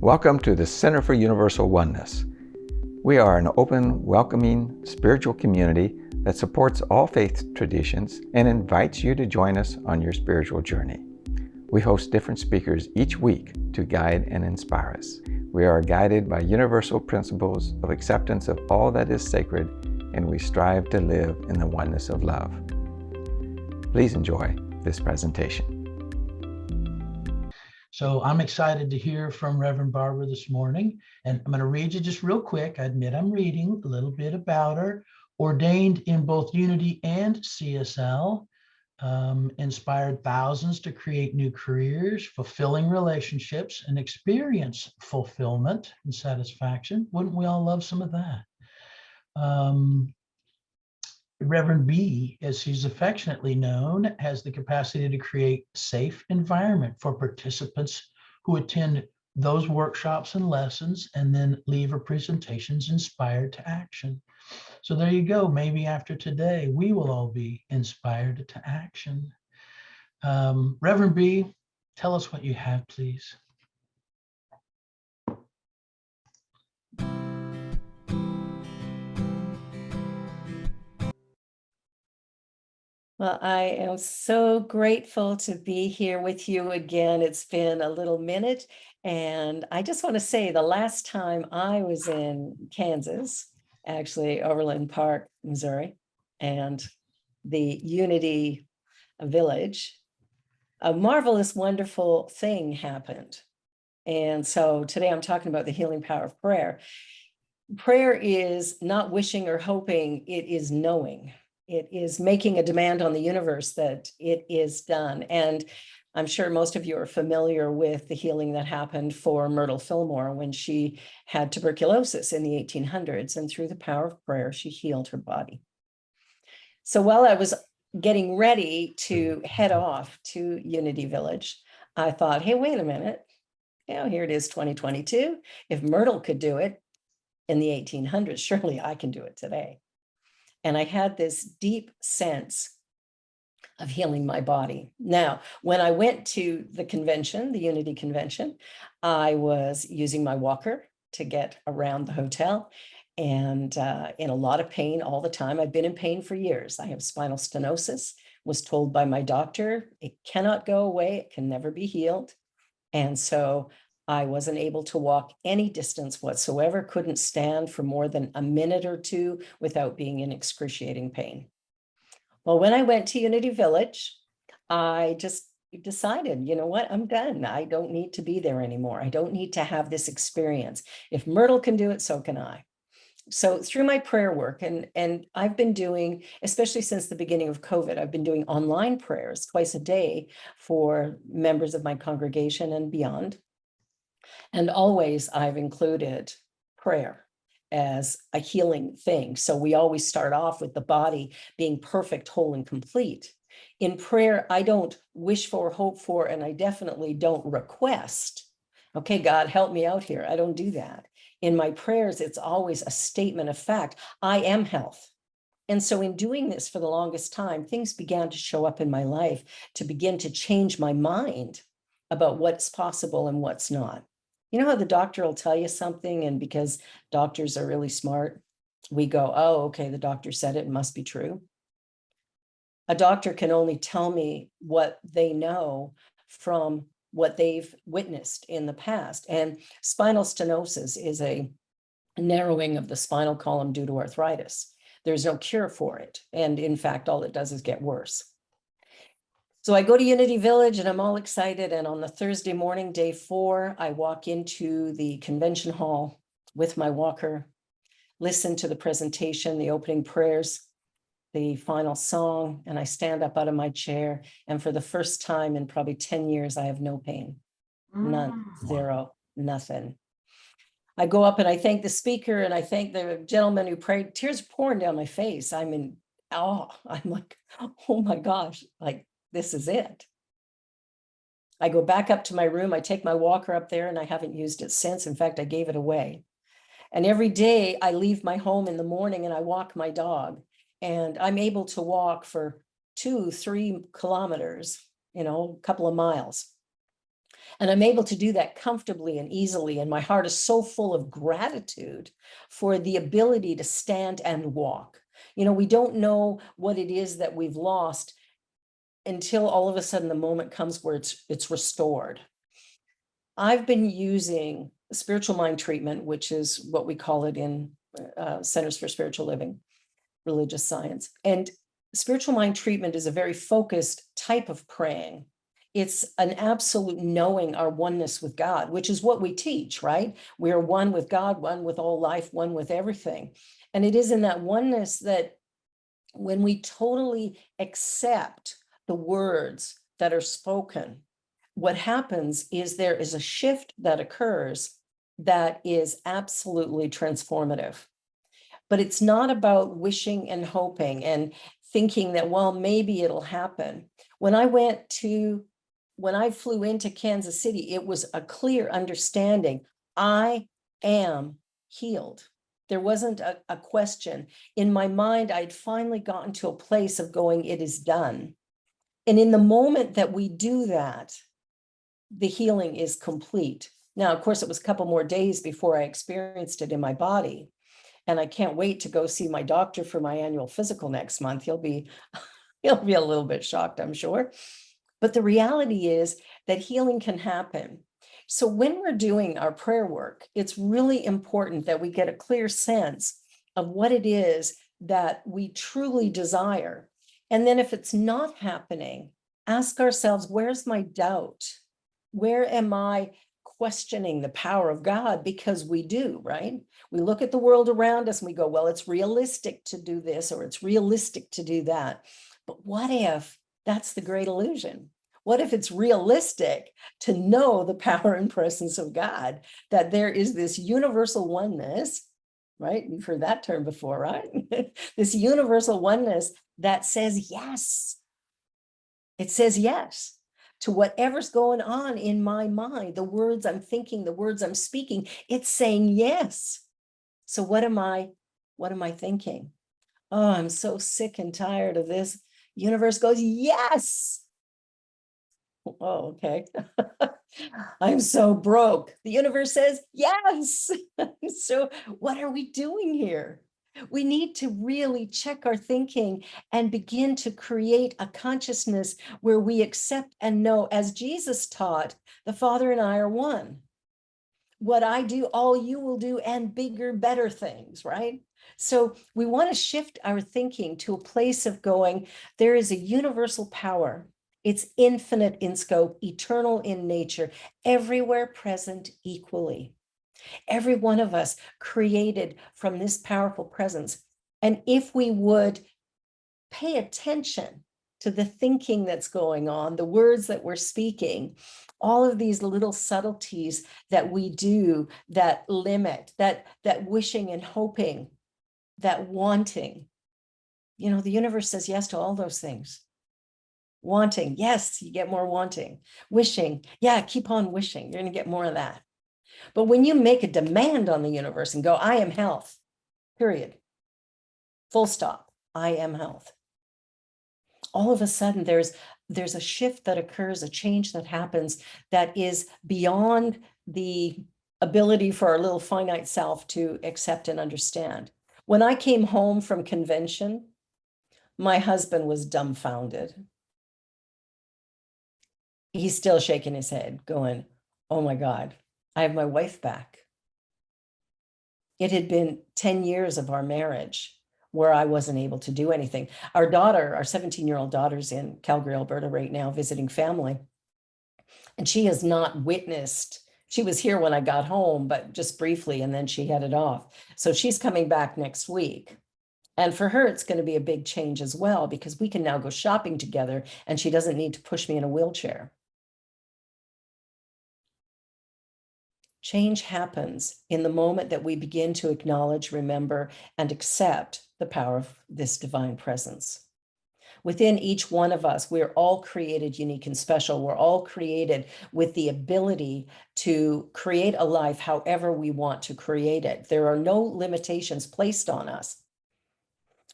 Welcome to the Center for Universal Oneness. We are an open, welcoming, spiritual community that supports all faith traditions and invites you to join us on your spiritual journey. We host different speakers each week to guide and inspire us. We are guided by universal principles of acceptance of all that is sacred, and we strive to live in the oneness of love. Please enjoy this presentation. So I'm excited to hear from Reverend Barbara this morning, and I'm going to read you just real quick. I admit I'm reading a little bit about her. Ordained in both Unity and CSL, inspired thousands to create new careers, fulfilling relationships, and experience fulfillment and satisfaction. Wouldn't we all love some of that? Reverend B, as he's affectionately known, has the capacity to create a safe environment for participants who attend those workshops and lessons and then leave her presentations inspired to action. So there you go. Maybe after today, we will all be inspired to action. Reverend B, tell us what you have, please. Well, I am so grateful to be here with you again. It's been a little minute, and I just want to say the last time I was in Kansas, actually Overland Park, Missouri, and the Unity Village, a marvelous, wonderful thing happened. And so today I'm talking about the healing power of prayer. Prayer is not wishing or hoping, it is knowing. It is making a demand on the universe that it is done. And I'm sure most of you are familiar with the healing that happened for Myrtle Fillmore when she had tuberculosis in the 1800s. And through the power of prayer, she healed her body. So while I was getting ready to head off to Unity Village, I thought, hey, wait a minute. Here it is, 2022. If Myrtle could do it in the 1800s, surely I can do it today. And I had this deep sense of healing my body. Now, when I went to the convention, the Unity Convention, I was using my walker to get around the hotel and in a lot of pain all the time. I've been in pain for years. I have spinal stenosis, was told by my doctor, it cannot go away, it can never be healed. And so I wasn't able to walk any distance whatsoever, couldn't stand for more than a minute or two without being in excruciating pain. Well, when I went to Unity Village, I just decided, you know what, I'm done. I don't need to be there anymore. I don't need to have this experience. If Myrtle can do it, so can I. So through my prayer work, and I've been doing, especially since the beginning of COVID, I've been doing online prayers twice a day for members of my congregation and beyond. And always I've included prayer as a healing thing. So we always start off with the body being perfect, whole, and complete. In prayer, I don't wish for, hope for, and I definitely don't request, okay, God, help me out here. I don't do that. In my prayers, it's always a statement of fact. I am health. And so in doing this for the longest time, things began to show up in my life to begin to change my mind about what's possible and what's not. You know how the doctor will tell you something, and because doctors are really smart, we go, oh, okay, the doctor said it, it must be true. A doctor can only tell me what they know from what they've witnessed in the past. And spinal stenosis is a narrowing of the spinal column due to arthritis. There's no cure for it. And in fact, all it does is get worse. So I go to Unity Village and I'm all excited. And on the Thursday morning, day 4, I walk into the convention hall with my walker, listen to the presentation, the opening prayers, the final song, and I stand up out of my chair. And for the first time in probably 10 years, I have no pain, none, zero, nothing. I go up and I thank the speaker and I thank the gentleman who prayed. Tears pouring down my face. I'm in awe. I'm like, oh my gosh, like this is it. I go back up to my room. I take my walker up there and I haven't used it since. In fact, I gave it away. And every day I leave my home in the morning and I walk my dog. And I'm able to walk for 2-3 kilometers, a couple of miles. And I'm able to do that comfortably and easily. And my heart is so full of gratitude for the ability to stand and walk. You know, we don't know what it is that we've lost until all of a sudden the moment comes where it's restored. I've been using spiritual mind treatment, which is what we call it in Centers for Spiritual Living, religious science. And spiritual mind treatment is a very focused type of praying. It's an absolute knowing our oneness with God, which is what we teach, right? We are one with God, one with all life, one with everything. And it is in that oneness that when we totally accept the words that are spoken, what happens is there is a shift that occurs that is absolutely transformative. But it's not about wishing and hoping and thinking that, well, maybe it'll happen. When I flew into Kansas City, it was a clear understanding. I am healed. There wasn't a question. In my mind, I'd finally gotten to a place of going, it is done. And in the moment that we do that, the healing is complete. Now, of course, it was a couple more days before I experienced it in my body. And I can't wait to go see my doctor for my annual physical next month. He'll be a little bit shocked, I'm sure. But the reality is that healing can happen. So when we're doing our prayer work, it's really important that we get a clear sense of what it is that we truly desire. And then if it's not happening, ask ourselves, where's my doubt? Where am I questioning the power of God? Because we do, right? We look at the world around us and we go, well, it's realistic to do this, or it's realistic to do that. But what if that's the great illusion? What if it's realistic to know the power and presence of God, that there is this universal oneness, right? You've heard that term before, right? This universal oneness that says yes. It says yes to whatever's going on in my mind, the words I'm thinking, the words I'm speaking. It's saying yes. So what am I thinking? Oh, I'm so sick and tired of this. Universe goes, yes. Oh, okay. I'm so broke. The universe says, yes. So what are we doing here? We need to really check our thinking and begin to create a consciousness where we accept and know, as Jesus taught, the Father and I are one. What I do, all you will do, and bigger, better things, right? So we want to shift our thinking to a place of going, there is a universal power. It's infinite in scope, eternal in nature, everywhere present equally. Every one of us created from this powerful presence. And if we would pay attention to the thinking that's going on, the words that we're speaking, all of these little subtleties that we do that limit, that wishing and hoping, that wanting, you know, the universe says yes to all those things. Wanting, yes, you get more wanting. Wishing, yeah, keep on wishing. You're going to get more of that. But when you make a demand on the universe and go, I am health, period, full stop, I am health. All of a sudden there's a shift that occurs, a change that happens that is beyond the ability for our little finite self to accept and understand. When I came home from convention, my husband was dumbfounded. He's still shaking his head, going, oh my God, I have my wife back. It had been 10 years of our marriage where I wasn't able to do anything. Our daughter, our 17-year-old daughter's in Calgary, Alberta right now, visiting family. And she has not witnessed, she was here when I got home, but just briefly, and then she headed off. So she's coming back next week. And for her, it's going to be a big change as well, because we can now go shopping together and she doesn't need to push me in a wheelchair. Change happens in the moment that we begin to acknowledge, remember, and accept the power of this divine presence. Within each one of us, we're all created unique and special. We're all created with the ability to create a life however we want to create it. There are no limitations placed on us.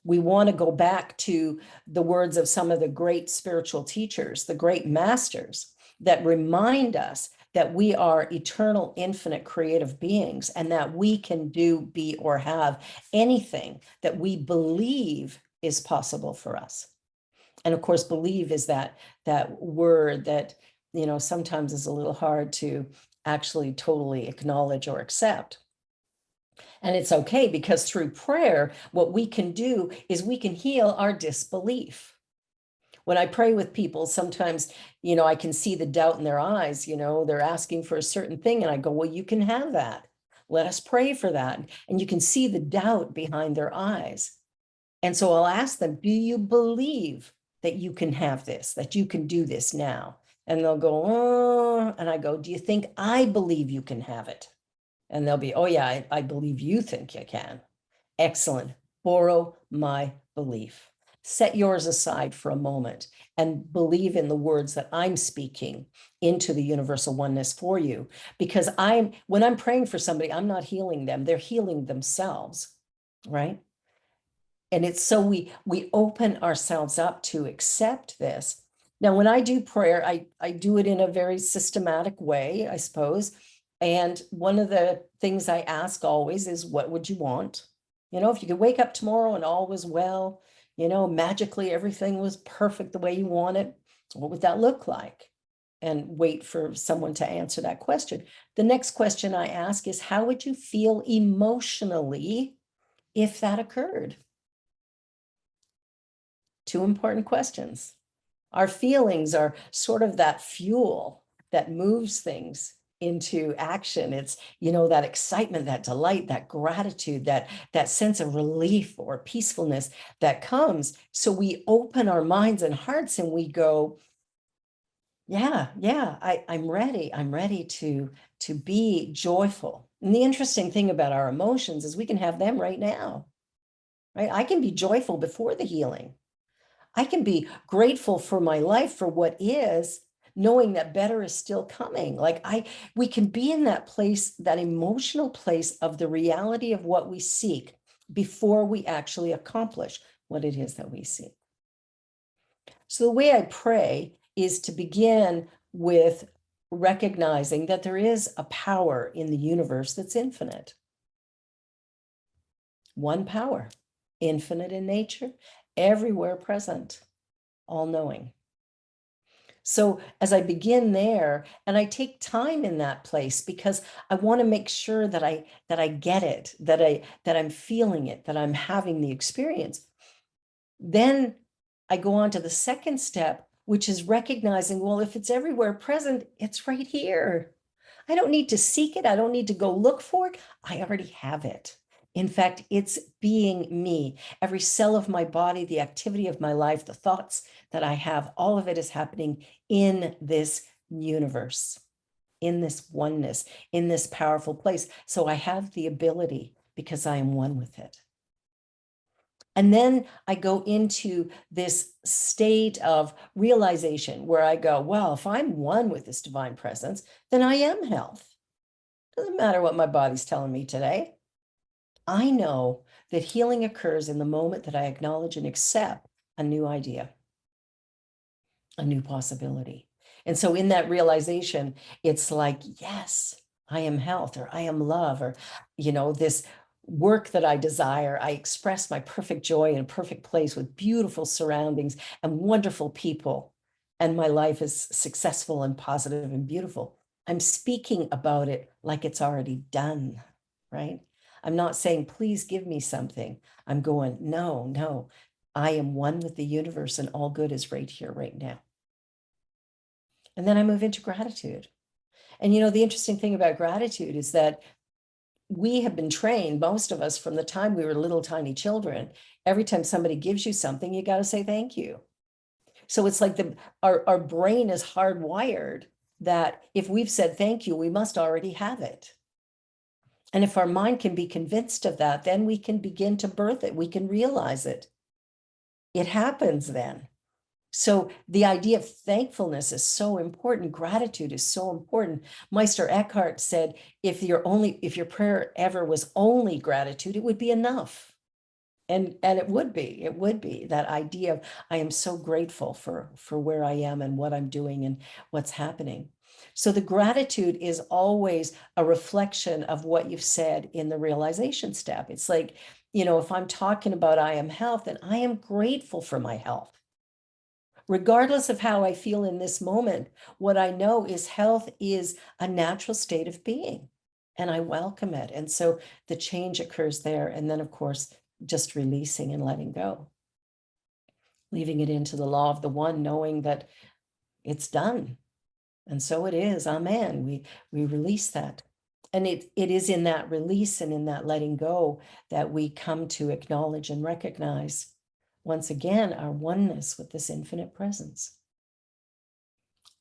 We want to go back to the words of some of the great spiritual teachers, the great masters, that remind us that we are eternal, infinite, creative beings, and that we can do, be, or have anything that we believe is possible for us. And of course, believe is that word that, sometimes is a little hard to actually totally acknowledge or accept. And it's okay, because through prayer, what we can do is we can heal our disbelief. When I pray with people, sometimes, I can see the doubt in their eyes, they're asking for a certain thing. And I go, well, you can have that. Let us pray for that. And you can see the doubt behind their eyes. And so I'll ask them, do you believe that you can have this, that you can do this now? And they'll go, oh, and I go, do you think I believe you can have it? And they'll be, oh yeah, I believe you think you can. Excellent. Borrow my belief. Set yours aside for a moment and believe in the words that I'm speaking into the universal oneness for you. Because when I'm praying for somebody, I'm not healing them, they're healing themselves, right? And it's so we open ourselves up to accept this. Now, when I do prayer, I do it in a very systematic way, I suppose. And one of the things I ask always is, what would you want? If you could wake up tomorrow and all was well, magically everything was perfect the way you want it, what would that look like? And wait for someone to answer that question. The next question I ask is, how would you feel emotionally if that occurred? Two important questions. Our feelings are sort of that fuel that moves things into action. It's, that excitement, that delight, that gratitude, that sense of relief or peacefulness that comes. So we open our minds and hearts and we go, yeah, I'm ready. I'm ready to be joyful. And the interesting thing about our emotions is we can have them right now, right? I can be joyful before the healing. I can be grateful for my life, for what is, knowing that better is still coming. We can be in that place, that emotional place of the reality of what we seek before we actually accomplish what it is that we seek. So the way I pray is to begin with recognizing that there is a power in the universe that's infinite. One power, infinite in nature, everywhere present, all-knowing. So as I begin there, and I take time in that place because I want to make sure that I get it, that I'm feeling it, that I'm having the experience. Then I go on to the second step, which is recognizing, well, if it's everywhere present, it's right here. I don't need to seek it. I don't need to go look for it. I already have it. In fact, it's being me. Every cell of my body, the activity of my life, the thoughts that I have, all of it is happening in this universe, in this oneness, in this powerful place. So I have the ability because I am one with it. And then I go into this state of realization where I go, well, if I'm one with this divine presence, then I am health. Doesn't matter what my body's telling me today. I know that healing occurs in the moment that I acknowledge and accept a new idea, a new possibility. And so in that realization, it's like, yes, I am health, or I am love, or, this work that I desire. I express my perfect joy in a perfect place with beautiful surroundings and wonderful people. And my life is successful and positive and beautiful. I'm speaking about it like it's already done, right? I'm not saying, please give me something. I'm going, no, I am one with the universe and all good is right here, right now. And then I move into gratitude. And the interesting thing about gratitude is that we have been trained, most of us, from the time we were little tiny children. Every time somebody gives you something, you got to say thank you. So it's like our brain is hardwired that if we've said thank you, we must already have it. And if our mind can be convinced of that, then we can begin to birth it. We can realize it. It happens then. So the idea of thankfulness is so important. Gratitude is so important. Meister Eckhart said, if your prayer ever was only gratitude, it would be enough. And it would be that idea of, I am so grateful for where I am and what I'm doing and what's happening. So the gratitude is always a reflection of what you've said in the realization step. It's like, if I'm talking about I am health, and I am grateful for my health. Regardless of how I feel in this moment, what I know is health is a natural state of being, and I welcome it. And so the change occurs there. And then, of course, just releasing and letting go, leaving it into the law of the one, knowing that it's done. And so it is. Amen. We release that. And it is in that release and in that letting go that we come to acknowledge and recognize, once again, our oneness with this infinite presence.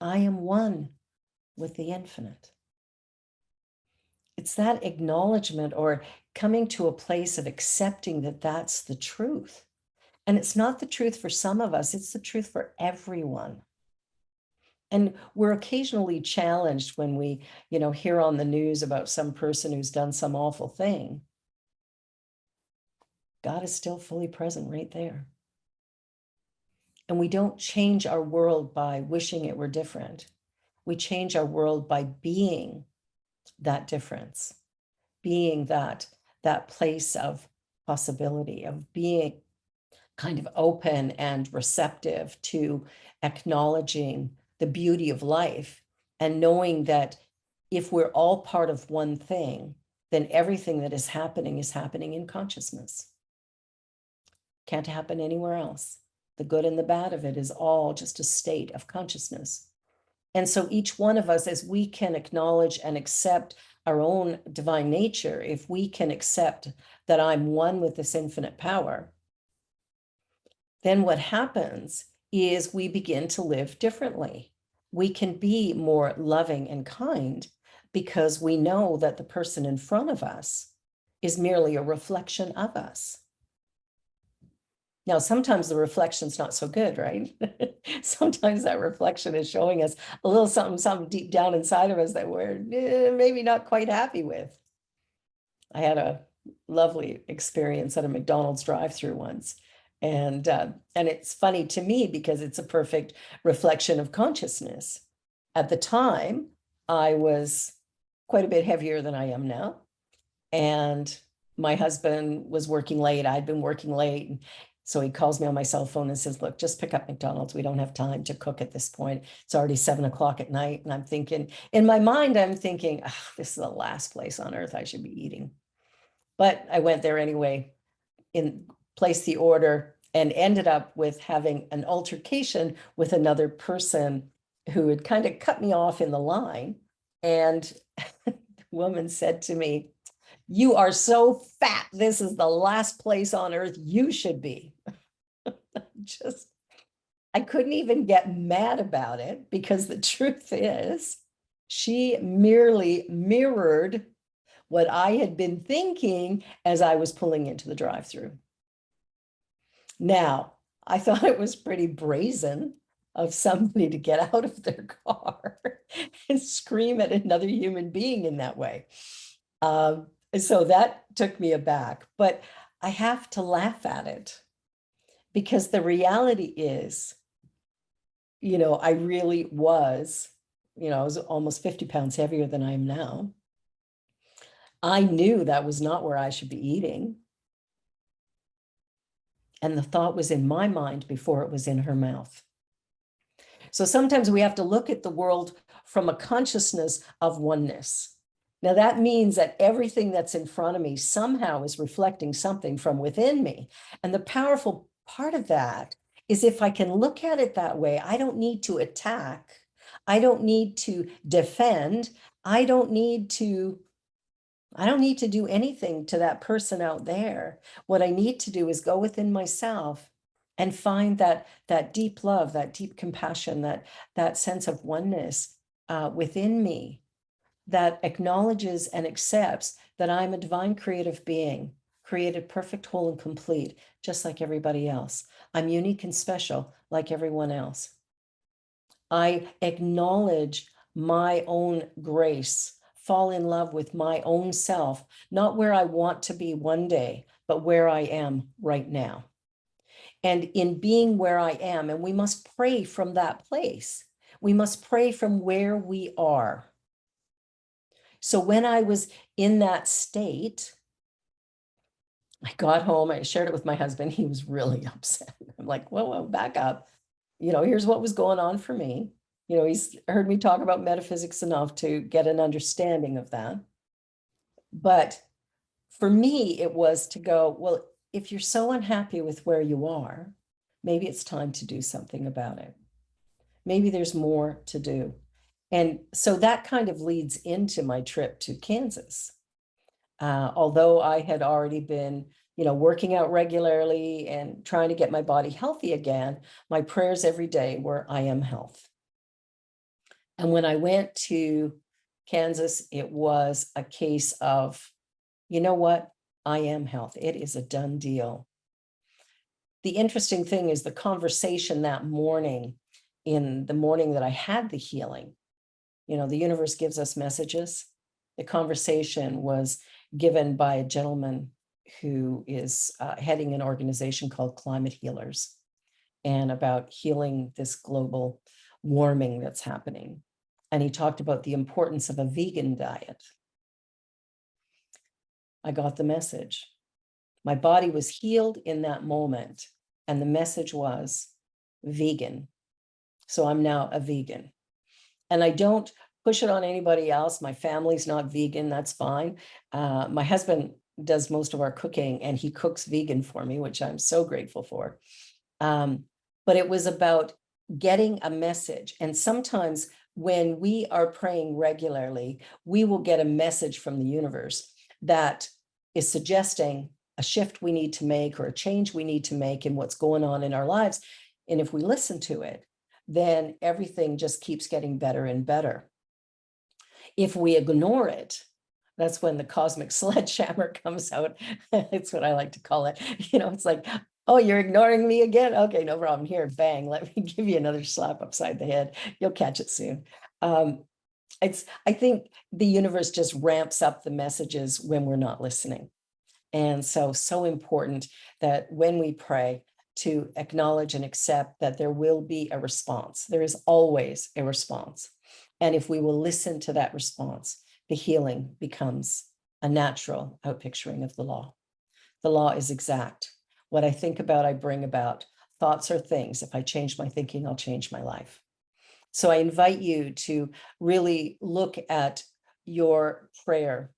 I am one with the infinite. It's that acknowledgement, or coming to a place of accepting that that's the truth. And it's not the truth for some of us, it's the truth for everyone. And we're occasionally challenged when we, hear on the news about some person who's done some awful thing. God is still fully present right there. And we don't change our world by wishing it were different. We change our world by being that difference, being that place of possibility, of being kind of open and receptive to acknowledging the beauty of life, and knowing that if we're all part of one thing, then everything that is happening in consciousness. Can't happen anywhere else. The good and the bad of it is all just a state of consciousness. And so each one of us, as we can acknowledge and accept our own divine nature, if we can accept that I'm one with this infinite power, then what happens is we begin to live differently. We can be more loving and kind because we know that the person in front of us is merely a reflection of us. Now, sometimes the reflection's not so good, right? Sometimes that reflection is showing us a little something deep down inside of us that we're maybe not quite happy with. I had a lovely experience at a McDonald's drive-through once. And it's funny to me because it's a perfect reflection of consciousness. At the time, I was quite a bit heavier than I am now. And my husband was working late. I'd been working late. So he calls me on my cell phone and says, look, just pick up McDonald's. We don't have time to cook at this point. It's already 7 o'clock at night. And I'm thinking, in my mind, I'm thinking, this is the last place on earth I should be eating. But I went there anyway, placed the order, and ended up with having an altercation with another person who had kind of cut me off in the line. And the woman said to me, you are so fat. This is the last place on earth you should be. I couldn't even get mad about it, because the truth is, she merely mirrored what I had been thinking as I was pulling into the drive-through. Now, I thought it was pretty brazen of somebody to get out of their car and scream at another human being in that way. So that took me aback, but I have to laugh at it, because the reality is, I really was, I was almost 50 pounds heavier than I am now. I knew that was not where I should be eating. And the thought was in my mind before it was in her mouth. So sometimes we have to look at the world from a consciousness of oneness. Now that means that everything that's in front of me somehow is reflecting something from within me. And the powerful part of that is, if I can look at it that way, I don't need to attack. I don't need to defend. I don't need to do anything to that person out there. What I need to do is go within myself and find that deep love, that deep compassion, that sense of oneness within me, that acknowledges and accepts that I'm a divine creative being, created perfect, whole, and complete, just like everybody else. I'm unique and special like everyone else. I acknowledge my own grace, fall in love with my own self, not where I want to be one day, but where I am right now. And in being where I am, and we must pray from that place. We must pray from where we are. So when I was in that state, I got home, I shared it with my husband. He was really upset. I'm like, whoa, back up. Here's what was going on for me. He's heard me talk about metaphysics enough to get an understanding of that. But for me, it was to go, well, if you're so unhappy with where you are, maybe it's time to do something about it. Maybe there's more to do. And so that kind of leads into my trip to Kansas. Although I had already been, working out regularly and trying to get my body healthy again, my prayers every day were, I am health. And when I went to Kansas, it was a case of, you know what? I am health. It is a done deal. The interesting thing is the conversation that morning, in the morning that I had the healing, the universe gives us messages. The conversation was given by a gentleman who is heading an organization called Climate Healers, and about healing this global warming that's happening. And he talked about the importance of a vegan diet. I got the message. My body was healed in that moment, and the message was vegan. So I'm now a vegan. And I don't push it on anybody else. My family's not vegan, that's fine. My husband does most of our cooking, and he cooks vegan for me, which I'm so grateful for. But it was about getting a message. And sometimes when we are praying regularly, we will get a message from the universe that is suggesting a shift we need to make or a change we need to make in what's going on in our lives. And if we listen to it, then everything just keeps getting better and better. If we ignore it, that's when the cosmic sledgehammer comes out. It's what I like to call it. It's like, oh, you're ignoring me again? Okay, no problem. Here, bang, let me give you another slap upside the head. You'll catch it soon. I think the universe just ramps up the messages when we're not listening. And so important that when we pray, to acknowledge and accept that there will be a response. There is always a response. And if we will listen to that response, the healing becomes a natural outpicturing of the law. The law is exact. What I think about, I bring about. Thoughts are things. If I change my thinking, I'll change my life. So I invite you to really look at your prayer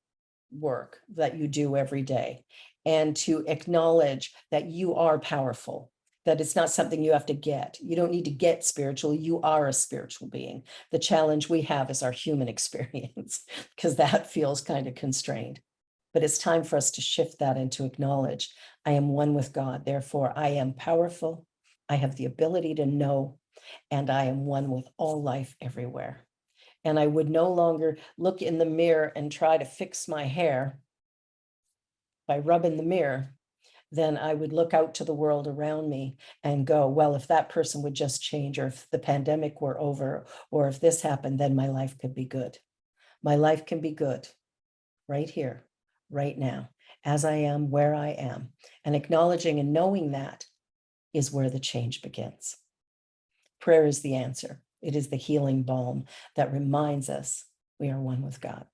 work that you do every day, and to acknowledge that you are powerful, that it's not something you have to get. You don't need to get spiritual. You are a spiritual being. The challenge we have is our human experience, because that feels kind of constrained. But it's time for us to shift that and to acknowledge, I am one with God. Therefore, I am powerful. I have the ability to know, and I am one with all life everywhere. And I would no longer look in the mirror and try to fix my hair by rubbing the mirror. Then I would look out to the world around me and go, well, if that person would just change, or if the pandemic were over, or if this happened, then my life could be good. My life can be good right here, right now, as I am, where I am. And acknowledging and knowing that is where the change begins. Prayer is the answer. It is the healing balm that reminds us we are one with God.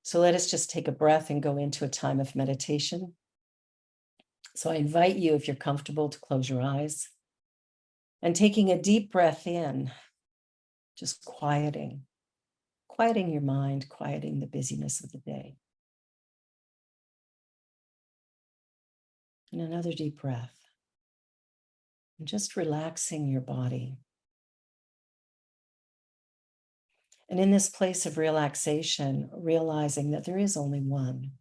So let us just take a breath and go into a time of meditation. So I invite you, if you're comfortable, to close your eyes, and taking a deep breath in, just quieting your mind, quieting the busyness of the day. And another deep breath, and just relaxing your body. And in this place of relaxation, realizing that there is only one.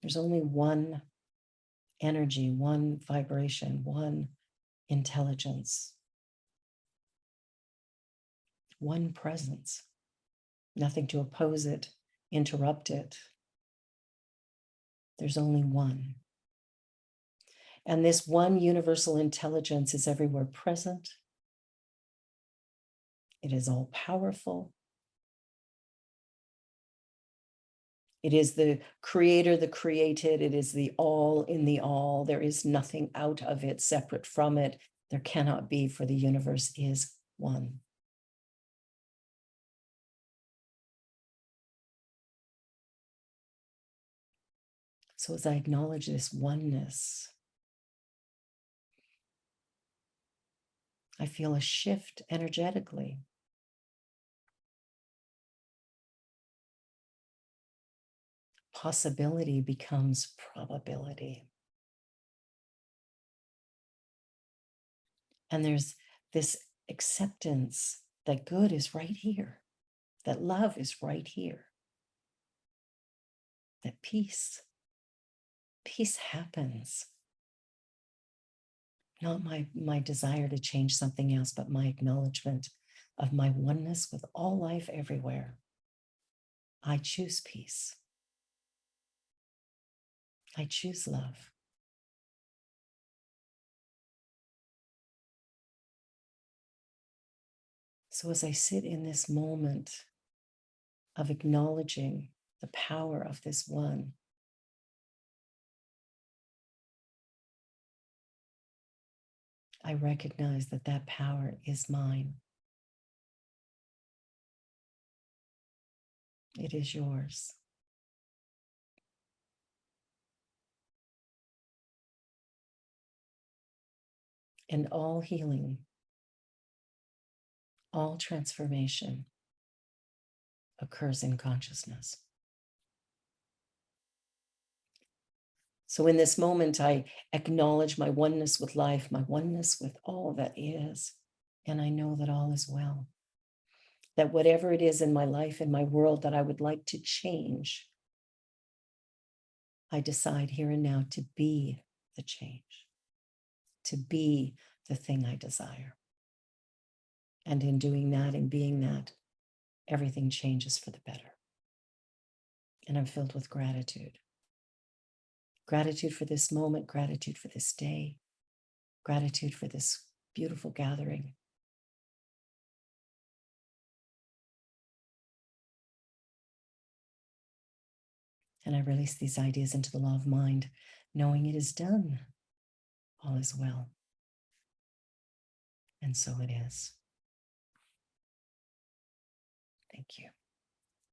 There's only one energy, one vibration, one intelligence, one presence, nothing to oppose it, interrupt it. There's only one. And this one universal intelligence is everywhere present. It is all powerful. It is the creator, the created. It is the all in the all. There is nothing out of it, separate from it. There cannot be, for the universe is one. So as I acknowledge this oneness, I feel a shift energetically. Possibility becomes probability. And there's this acceptance that good is right here, that love is right here, that peace happens. Not my desire to change something else, but my acknowledgement of my oneness with all life everywhere. I choose peace. I choose love. So as I sit in this moment of acknowledging the power of this one, I recognize that that power is mine. It is yours. And all healing, all transformation occurs in consciousness. So in this moment, I acknowledge my oneness with life, my oneness with all that is, and I know that all is well. That whatever it is in my life, in my world that I would like to change, I decide here and now to be the change, to be the thing I desire. And in doing that and being that, everything changes for the better. And I'm filled with gratitude. Gratitude for this moment, gratitude for this day, gratitude for this beautiful gathering. And I release these ideas into the law of mind, knowing it is done. All is well. And so it is. Thank you.